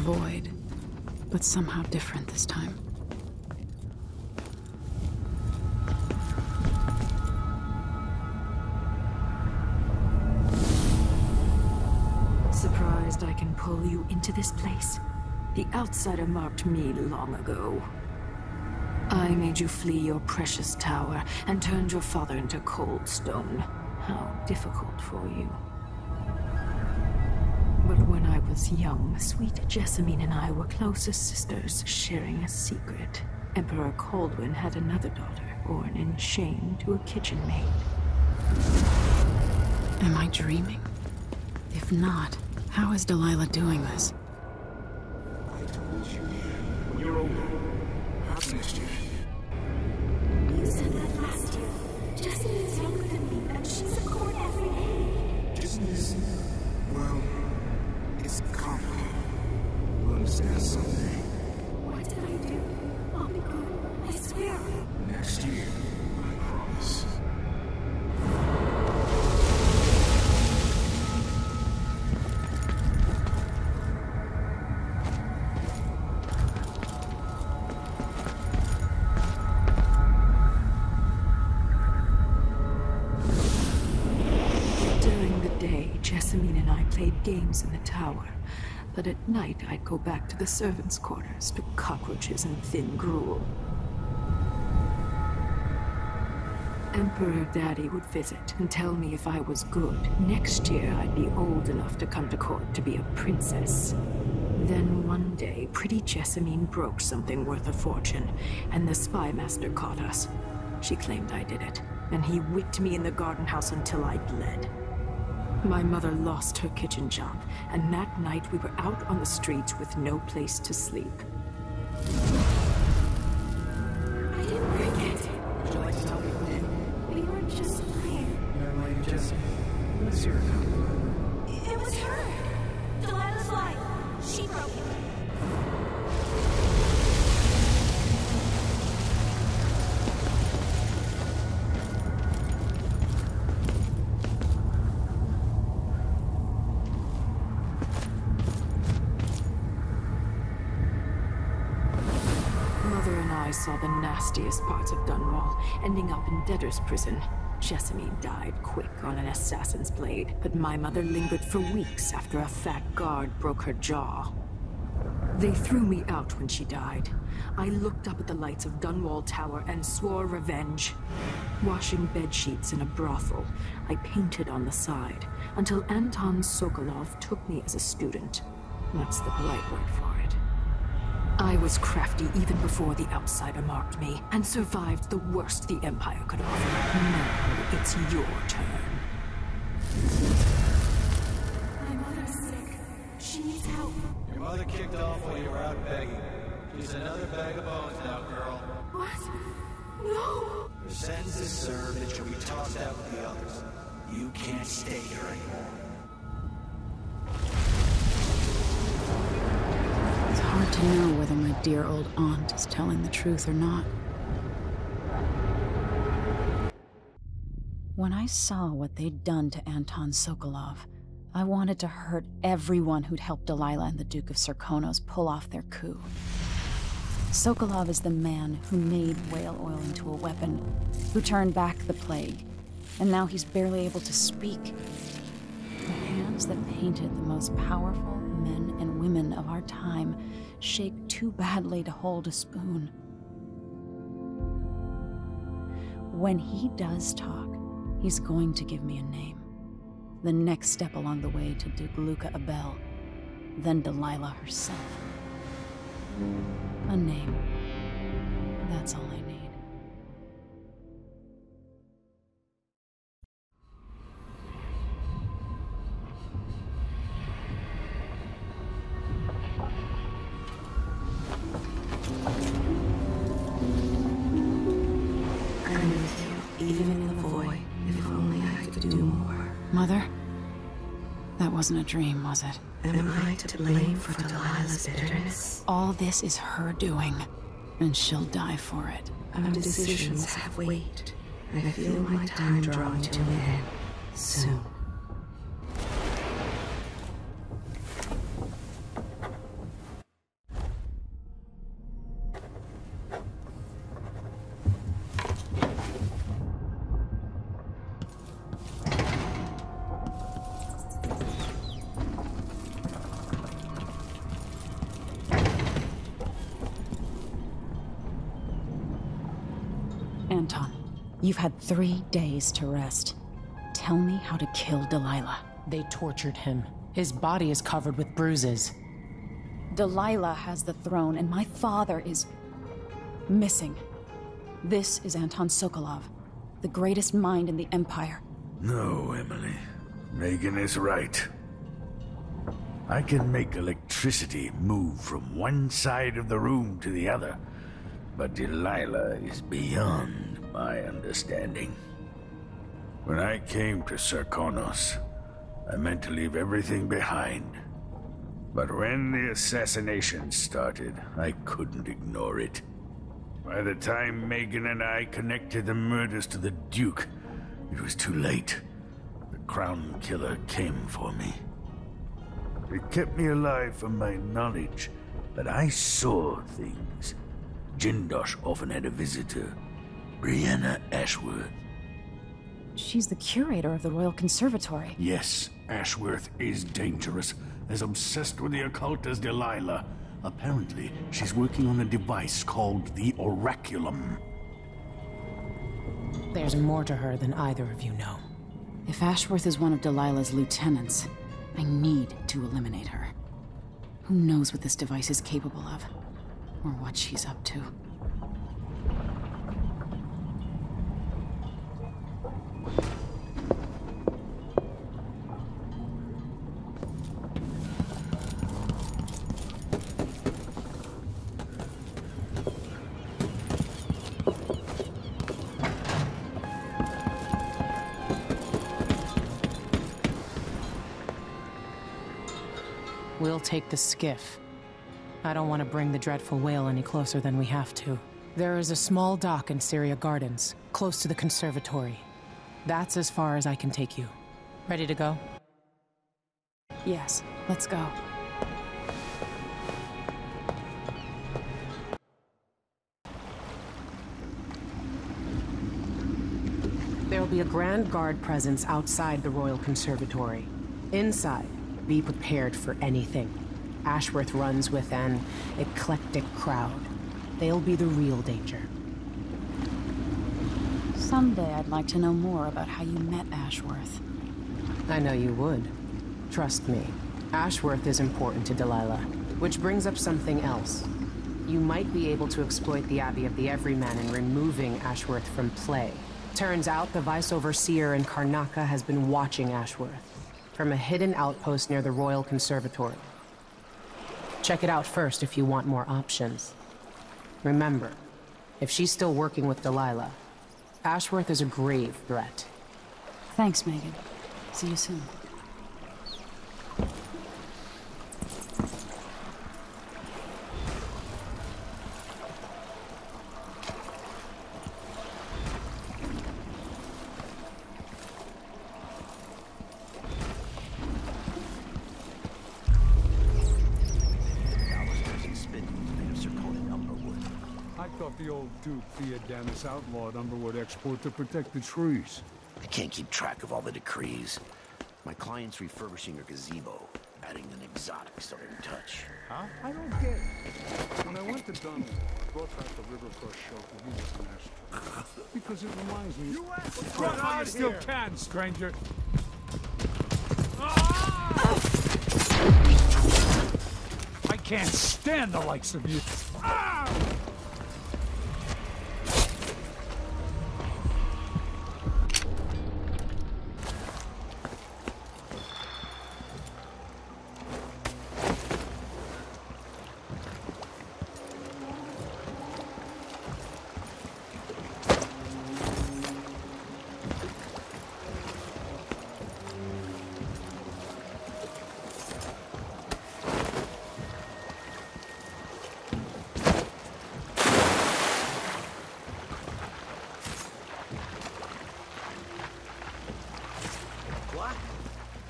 void, but somehow different this time. Surprised I can pull you into this place? The outsider marked me long ago. I made you flee your precious tower and turned your father into cold stone. How difficult for you. But when I was young, sweet Jessamine and I were close as sisters, sharing a secret. Emperor Kaldwin had another daughter, born in shame to a kitchen maid. Am I dreaming? If not, how is Delilah doing this? I told you, when you're older, perhaps next year. You said that last year. Jessamine is younger than me, and she's at court every day. Jessamine is, well, it's complicated. We'll understand someday. What did I do? I'll be good. I swear. Next year, I promise. Jessamine and I played games in the tower, but at night I'd go back to the servants' quarters to cockroaches and thin gruel. Emperor Daddy would visit and tell me if I was good. Next year I'd be old enough to come to court to be a princess. Then one day, pretty Jessamine broke something worth a fortune, and the spy master caught us. She claimed I did it, and he whipped me in the garden house until I bled. My mother lost her kitchen job, and that night we were out on the streets with no place to sleep. I didn't forget. Would you like to tell me what did? We were just lying. You're lying, Jesse. What's your account? It was her. Delilah's lie. She broke it. I saw the nastiest parts of Dunwall, ending up in debtor's prison. Jessamine died quick on an assassin's blade, but my mother lingered for weeks after a fat guard broke her jaw. They threw me out when she died. I looked up at the lights of Dunwall Tower and swore revenge. Washing bedsheets in a brothel, I painted on the side, until Anton Sokolov took me as a student. That's the polite word for it. I was crafty even before the outsider marked me, and survived the worst the Empire could offer. Now it's your turn. My mother's sick. She needs help. Your mother kicked off while you were out begging. She's another bag of bones now, girl. What? No! Your sentence is served and you'll be tossed out with the others. You can't stay here anymore. It's hard to know whether my dear old aunt is telling the truth or not. When I saw what they'd done to Anton Sokolov, I wanted to hurt everyone who'd helped Delilah and the Duke of Serkonos pull off their coup. Sokolov is the man who made whale oil into a weapon, who turned back the plague, and now he's barely able to speak. The hands that painted the most powerful men and women of our time shake too badly to hold a spoon. When he does talk, he's going to give me a name. The next step along the way to Duke Luca Abel, then Delilah herself. A name. That's all I need. I'm with you, even in the void. If only I could do more. Mother? That wasn't a dream, was it? Am I to blame for Delilah's bitterness? All this is her doing, and she'll die for it. Our decisions have weight. I feel my time drawing to an end soon. Anton, you've had 3 days to rest. Tell me how to kill Delilah. They tortured him. His body is covered with bruises. Delilah has the throne, and my father is missing. This is Anton Sokolov, the greatest mind in the Empire. No, Emily. Megan is right. I can make electricity move from one side of the room to the other, but Delilah is beyond my understanding. When I came to Serkonos, I meant to leave everything behind. But when the assassination started, I couldn't ignore it. By the time Megan and I connected the murders to the Duke, it was too late. The Crown Killer came for me. It kept me alive from my knowledge that I saw things. Jindosh often had a visitor, Brianna Ashworth. She's the curator of the Royal Conservatory. Yes, Ashworth is dangerous, as obsessed with the occult as Delilah. Apparently, she's working on a device called the Oraculum. There's more to her than either of you know. If Ashworth is one of Delilah's lieutenants, I need to eliminate her. Who knows what this device is capable of, or what she's up to. We'll take the skiff. I don't want to bring the dreadful whale any closer than we have to. There is a small dock in Syria Gardens, close to the conservatory. That's as far as I can take you. Ready to go? Yes, let's go. There'll be a Grand Guard presence outside the Royal Conservatory. Inside, be prepared for anything. Ashworth runs with an eclectic crowd. They'll be the real danger. Someday I'd like to know more about how you met Ashworth. I know you would. Trust me. Ashworth is important to Delilah. Which brings up something else. You might be able to exploit the Abbey of the Everyman in removing Ashworth from play. Turns out the Vice Overseer in Karnaca has been watching Ashworth from a hidden outpost near the Royal Conservatory. Check it out first if you want more options. Remember, if she's still working with Delilah, Ashworth is a grave threat. Thanks, Megan. See you soon. The old Duke Theodanis outlawed Umberwood export to protect the trees. I can't keep track of all the decrees. My client's refurbishing her gazebo, adding an exotic starting touch. Huh? I don't get it. When I went to Dunwall, I brought back the River Cross shelter. He was an astronaut. Because it reminds me... You I still can, stranger. I can't stand the likes of you.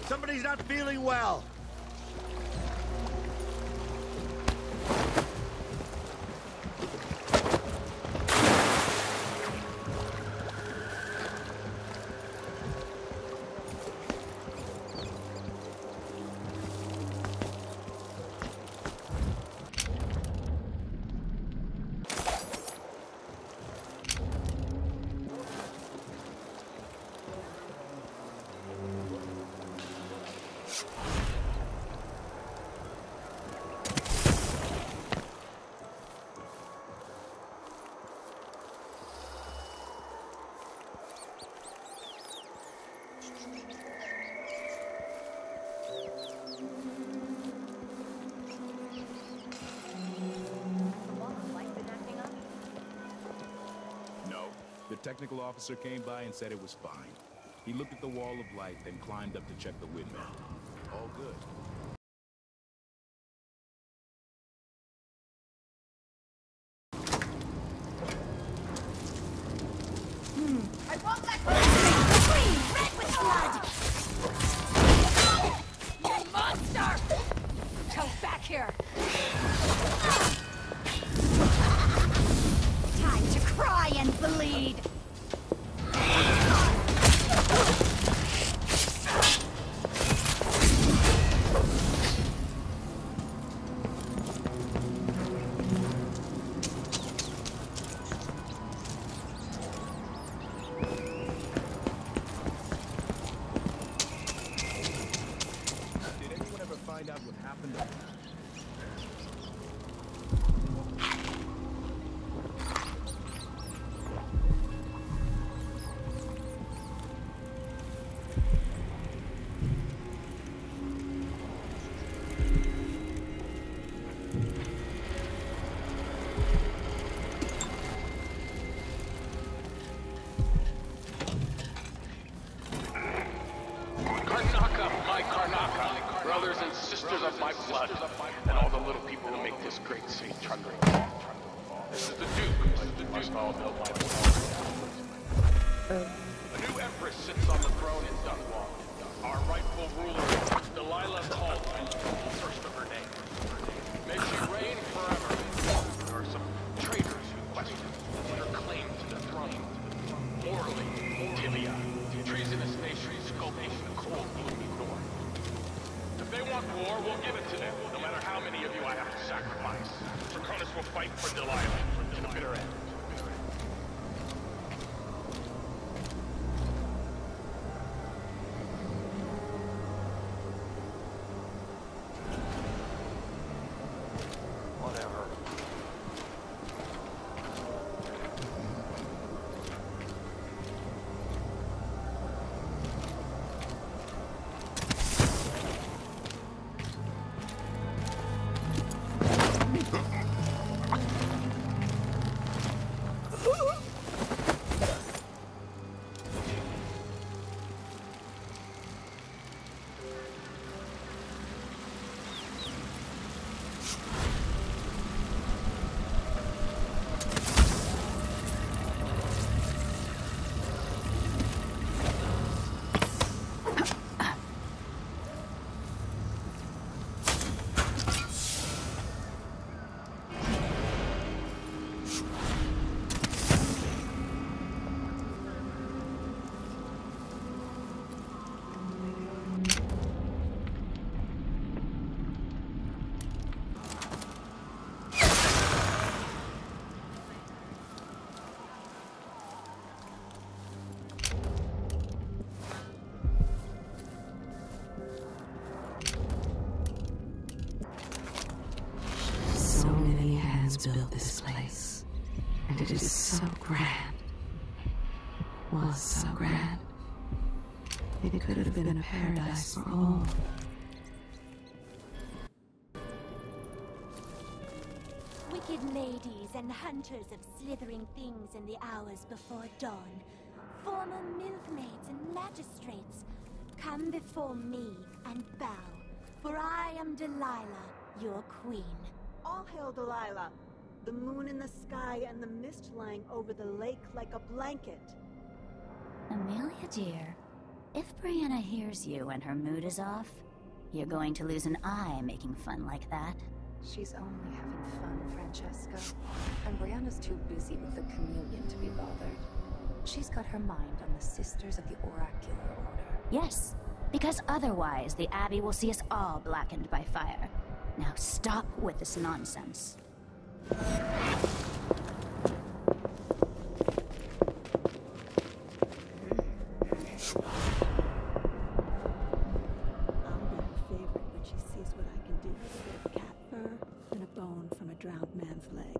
Somebody's not feeling well. The technical officer came by and said it was fine. He looked at the wall of light, then climbed up to check the windmill. All good. I want that green, red with blood! You monster! Come back here! Time to cry and bleed! Built this place, and it is so grand. Was so grand. It could have been a paradise for all. Wicked ladies and hunters of slithering things in the hours before dawn, former milkmaids and magistrates, come before me and bow, for I am Delilah, your queen. All hail Delilah, the moon in the sky and the mist lying over the lake like a blanket. Amelia, dear, if Brianna hears you and her mood is off, you're going to lose an eye making fun like that. She's only having fun, Francesca. And Brianna's too busy with the communion to be bothered. She's got her mind on the Sisters of the Oracular Order. Yes, because otherwise the Abbey will see us all blackened by fire. Now stop with this nonsense. I'll be her favorite when she sees what I can do with a bit of cat fur and a bone from a drowned man's leg.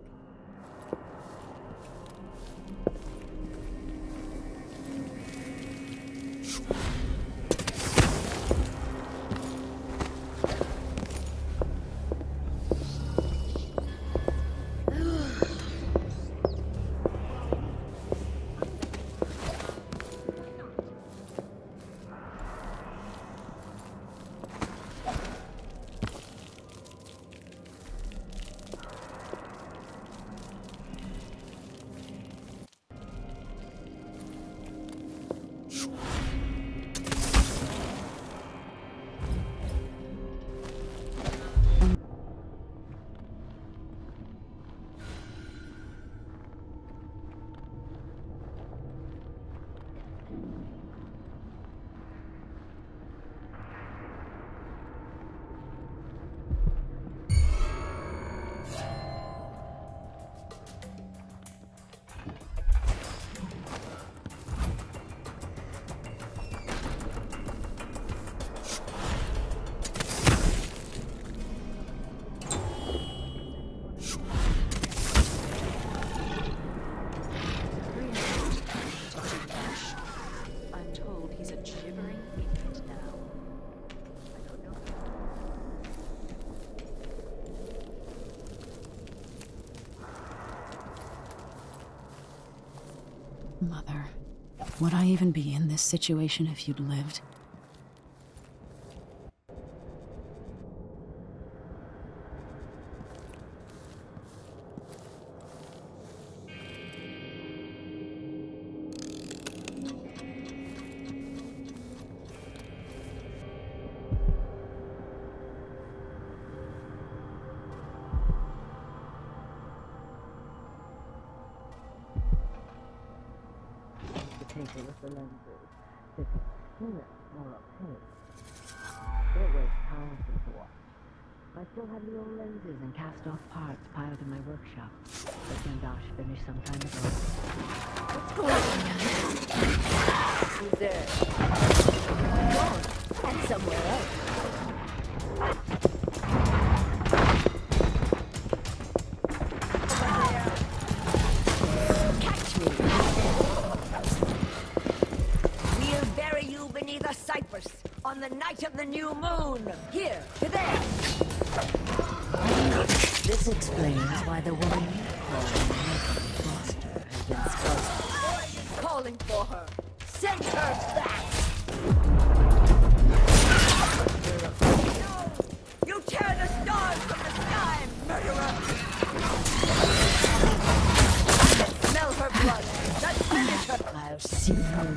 Mother, would I even be in this situation if you'd lived? Taken with the lenses, this is thinner, more opaque. It was powerful to watch. I still have the old lenses and cast-off parts piled in my workshop. But Gandash finished some time ago. What's going on? Who's there? Gone. And somewhere else. On the night of the new moon! Here, to there! This explains why the woman you call Foster has been spoken. Boy is calling for her! Send her back! No! You tear the stars from the sky, murderer! I can smell her blood! Let's finish her! I'll see her.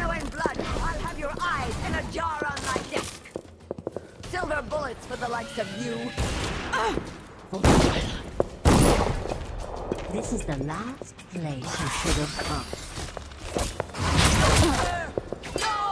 In blood, I'll have your eyes in a jar on my desk. Silver bullets for the likes of you. This is the last place you should have come. No!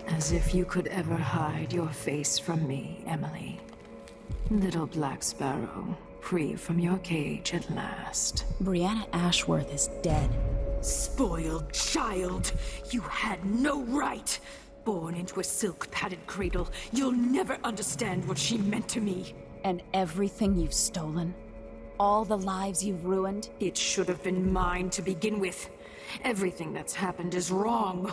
As if you could ever hide your face from me, Emily. Little Black Sparrow, free from your cage at last. Brianna Ashworth is dead. Spoiled child! You had no right! Born into a silk-padded cradle, you'll never understand what she meant to me. And everything you've stolen? All the lives you've ruined? It should have been mine to begin with. Everything that's happened is wrong.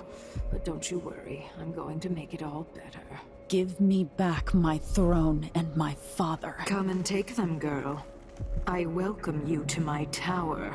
But don't you worry, I'm going to make it all better. Give me back my throne and my father. Come and take them, girl. I welcome you to my tower.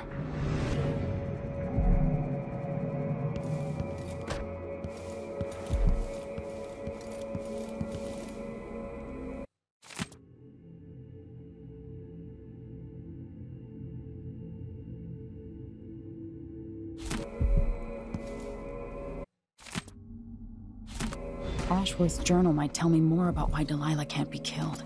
Ashworth's journal might tell me more about why Delilah can't be killed.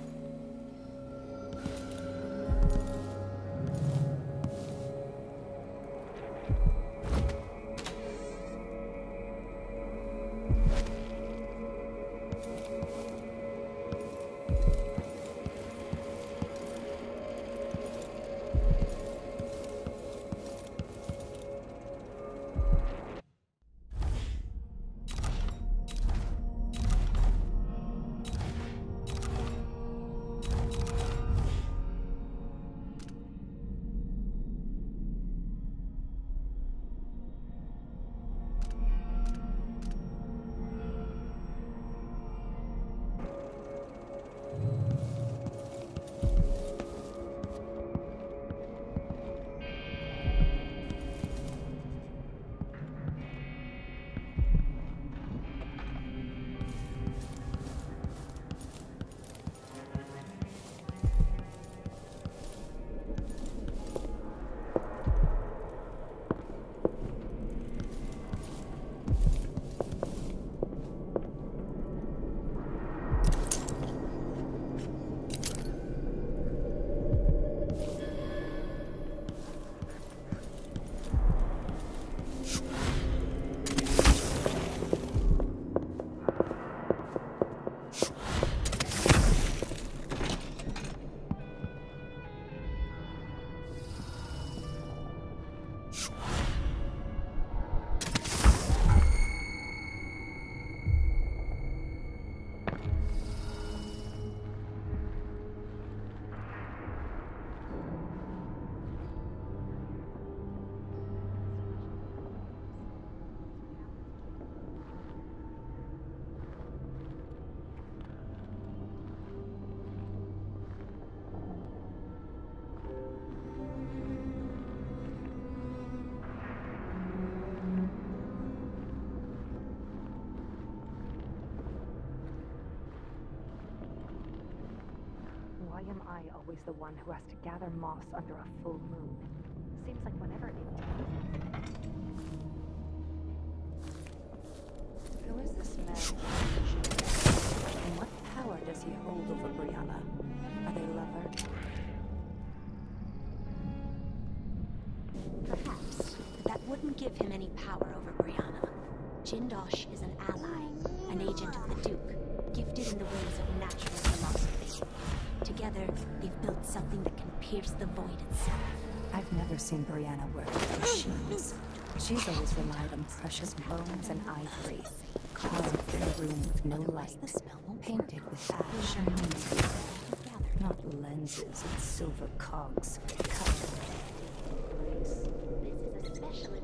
Why am I always the one who has to gather moss under a full moon? Seems like whenever it does... Who is this man? And what power does he hold over Brianna? Are they lovers? Perhaps, but that wouldn't give him any power over Brianna. Jindosh is an ally, an agent of the Duke, gifted in the ways of natural philosophy. Together, they've built something that can pierce the void itself. I've never seen Brianna work with machines. She's always relied on precious bones and ivory, carved in a room with no light, painted with ash and moonlight. Not lenses and silver cogs, cut in place. This is a special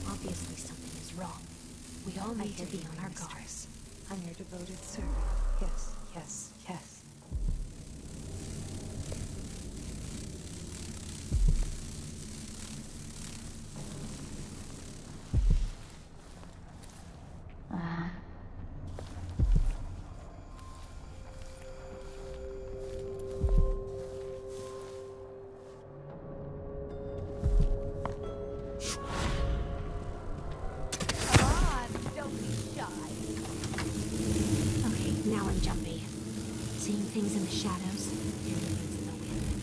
Obviously something is wrong. We all need to be on our guard. I'm your devoted servant. Yes, yes, yes. Things in the shadows, hearing things in the wind.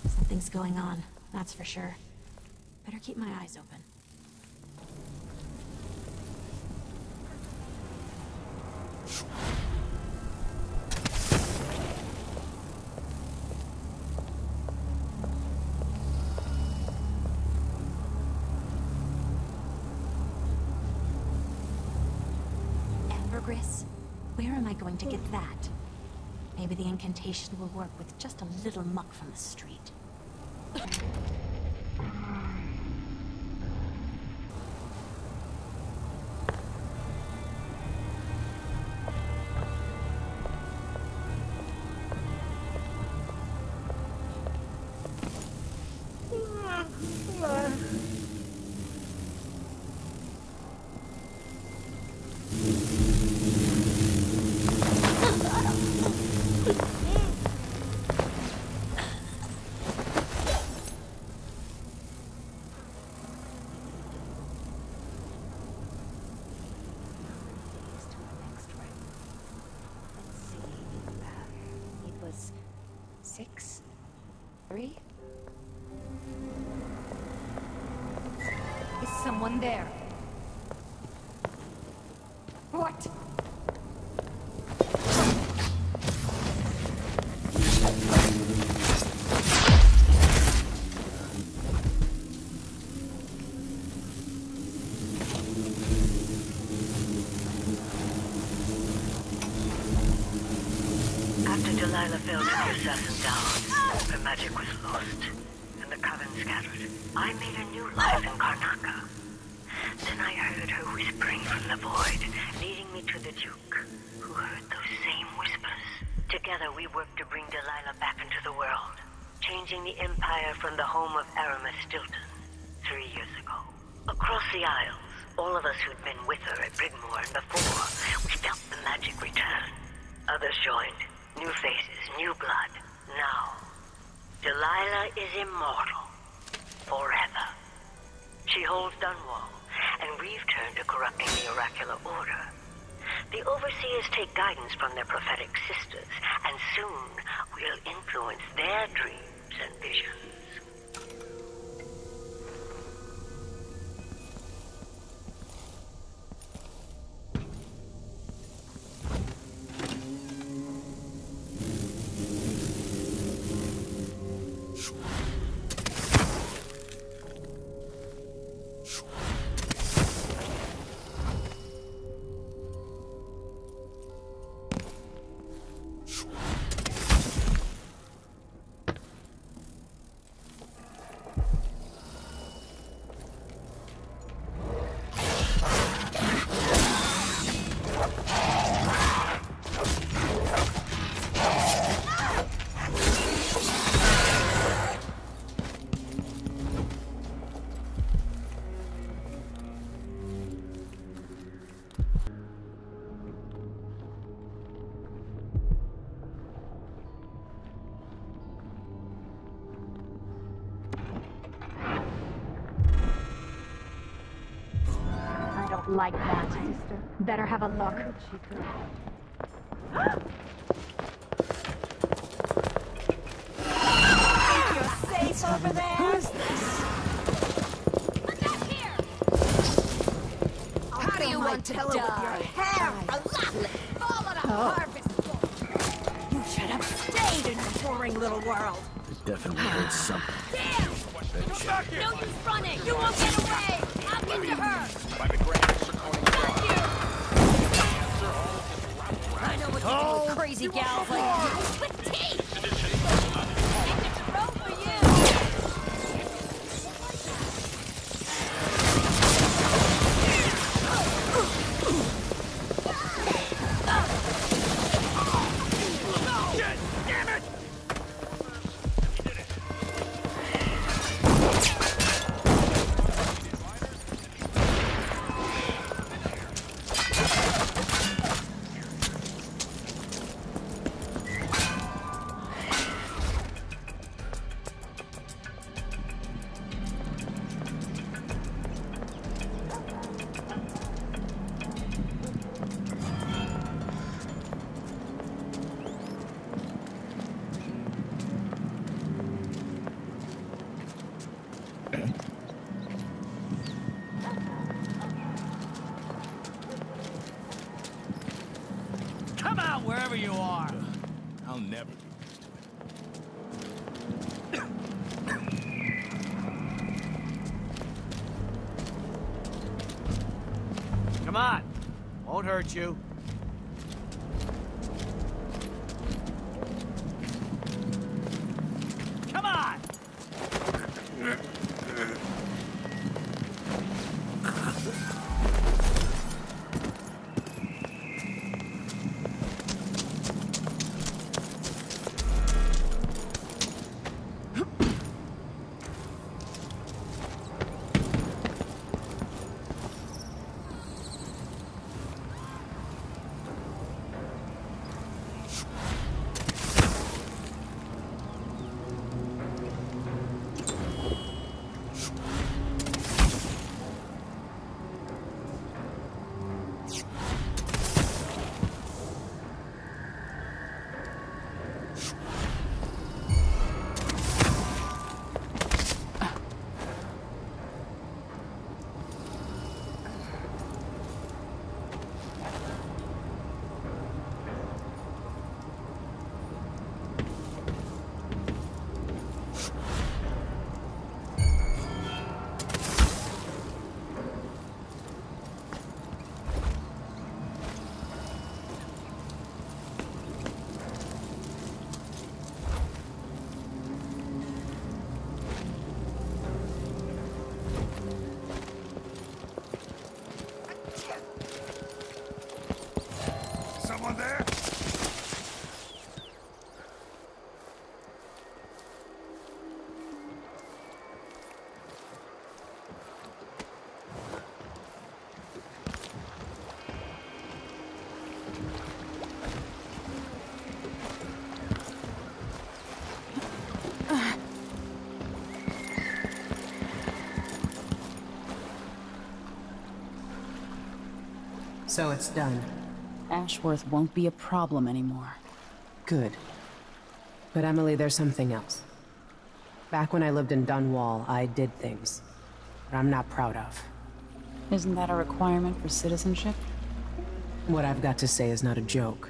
Something's going on, that's for sure. Better keep my eyes open. Where am I going to get that? Maybe the incantation will work with just a little muck from the street. Someone there. What? After Delilah fell to the assassin's hour, her magic was lost, and the coven scattered. I made a new life in Karnaca. Then I heard her whispering from the void, leading me to the Duke, who heard those same whispers. Together we worked to bring Delilah back into the world, changing the Empire from the home of Aramis Stilton 3 years ago. Across the Isles, all of us who'd been with her at Brigmore and before, we felt the magic return. Others joined, new faces, new blood. Now, Delilah is immortal, forever. She holds Dunwall, and we've turned to corrupting the oracular order. The overseers take guidance from their prophetic sisters, and soon we'll influence their dreams and visions. Like that, sister. Better have a look. You're safe over there. Who's this? Look out here! How do you want to die? With your hair fallen a harvest. You should have stayed in your boring little world. It definitely hurts something. Damn! Come back here! No use running! You won't get away! I'll get to her! By the grand I know what to do with crazy gals like you. With teeth! It's a road for you! Damn it! Come out wherever you are. I'll never do this to it. Come on. Won't hurt you. Come on! Someone there? So it's done. Ashworth won't be a problem anymore. Good. But Emily, there's something else. Back when I lived in Dunwall, I did things that I'm not proud of. Isn't that a requirement for citizenship? What I've got to say is not a joke.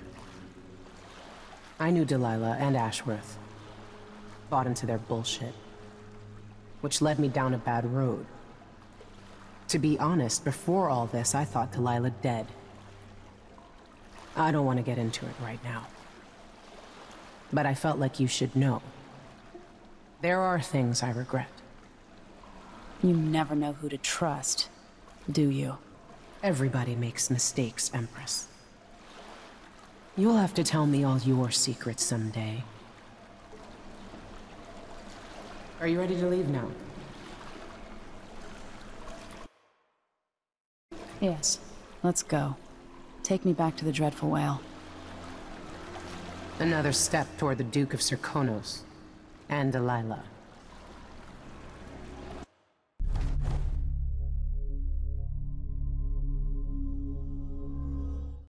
I knew Delilah and Ashworth. Bought into their bullshit. Which led me down a bad road. To be honest, before all this, I thought Delilah dead. I don't want to get into it right now. But I felt like you should know. There are things I regret. You never know who to trust, do you? Everybody makes mistakes, Empress. You'll have to tell me all your secrets someday. Are you ready to leave now? Yes. Let's go. Take me back to the Dreadful Whale. Another step toward the Duke of Serkonos and Delilah.